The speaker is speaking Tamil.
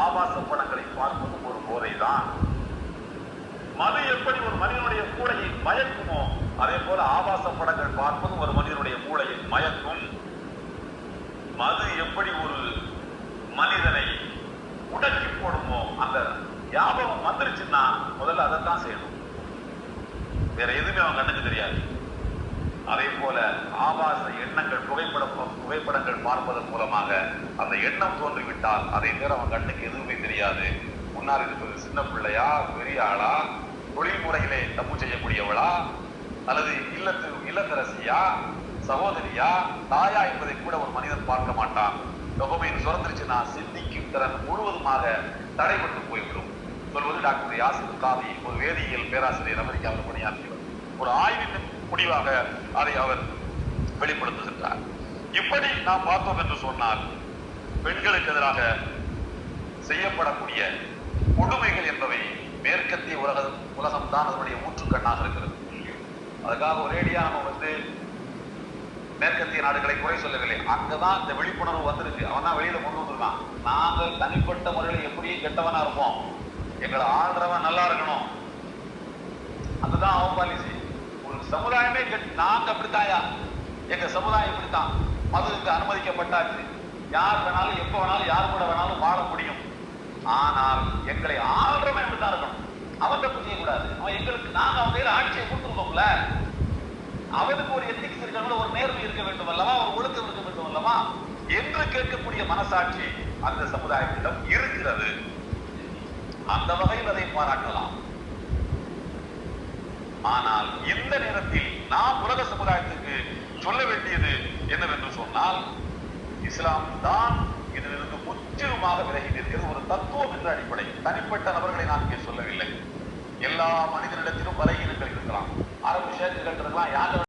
ஆபாச படங்களை பார்ப்பதும் ஒரு போதைதான். மது எப்படி ஒரு மனிதனுடைய மூளையை மயக்குமோ அதே போல ஆபாச படங்கள் பார்ப்பதும் ஒரு மனிதனுடைய மூளையை மயக்கும். மது எப்படி ஒரு மனிதனை உடக்கி போடுமோ, அந்த ஞாபகம் வந்துருச்சுன்னா முதல்ல அதைத்தான் செய்யணும், வேற எதுவுமே அவன் கண்ணுக்கு தெரியாது. அதே போல ஆபாச எண்ணங்கள் புகைப்படங்கள் பார்ப்பதன் மூலமாக அந்த எண்ணம் தோன்றிவிட்டால் அதை தவிர அவன் கண்ணுக்கு எதுவுமே தெரியாது. முன்னால் இருப்பது சின்ன பிள்ளையா, பெரிய ஆளா, தொழில் முறையிலே தப்பு செய்யக்கூடியவளா, அல்லது இல்லத்தரசியா, சகோதரியா, தாயா என்பதை கூட ஒரு மனிதன் பார்க்க மாட்டான். டொபமைன் சுரந்துருச்சுன்னா சிந்திக்கும் திறன் முழுவதுமாக தடைபட்டு போய்விடும். சொல்வது டாக்டர் யாசிர் காதி, ஒரு வேதியியல் பேராசிரியர், அமெரிக்காவில் பணியாற்றியவர். ஒரு ஆய்வின் முடிவாக அதை அவர் வெளிப்படுத்துகின்றார். இப்படி நாம் பார்த்தோம் என்று சொன்னால் பெண்களுக்கு எதிராக செய்யப்படக்கூடிய கொடுமைகள் என்பவை மேற்கத்திய உலகம்தான் அதனுடைய ஊற்றுக்கண்ணாக இருக்கிறது. அதுக்காக ஒரேடியா நம்ம மேற்கத்திய நாடுகளை குறை சொல்லவில்லை. அங்கதான் இந்த விழிப்புணர்வு வந்திருக்கு. அவன் தான் வெளியில கொண்டு வந்திருக்கான். நாங்கள் தனிப்பட்ட முறையில் எப்படியும் கெட்டவனா இருப்போம், எங்களை ஆள்றவன் நல்லா இருக்கணும், அதுதான் அவன் பாலிசி. ஒரு சமுதாயமே நாங்க அப்படித்தாயா, எங்க சமுதாயம் இப்படித்தான், மதுவுக்கு அனுமதிக்கப்பட்டாச்சு, யார் வேணாலும் எப்ப வேணாலும் யார் கூட வேணாலும் வாழ முடியும், ஆனால் எங்களை ஆள்றவன் இப்படித்தான் இருக்கணும், அவன் தப்பு செய்யக்கூடாது, அவன் எங்களுக்கு நாங்க அவன் கையில ஆட்சியை கொடுத்துருக்கோம்ல, அவனுக்கு ஒரு எத்திக்ஸ் இருக்கணும், ஒரு நேர்மை இருக்க வேண்டும் அல்லவா, ஒரு ஒழுக்கம் இருக்க வேண்டும் அல்லவா என்று கேட்கக்கூடிய மனசாட்சி அந்த சமுதாயத்திடம் இருக்கிறது. அந்த வகையில் அதை பாராட்டலாம். ஆனால் இந்த நேரத்தில் நாம் உலக சமுதாயத்துக்கு சொல்ல வேண்டியது என்னவென்று சொன்னால், இஸ்லாம் தான் இதிலிருந்து முற்றிலுமாக விலகி நிற்கிறது. ஒரு தத்துவம் என்ற அடிப்படை, தனிப்பட்ட நபர்களை நான் இங்கே சொல்லவில்லை. எல்லா மனிதனிடத்திலும் பலகீனங்கள் இருக்கலாம், அரபு ஷேக்குகள் இருக்கலாம், யார்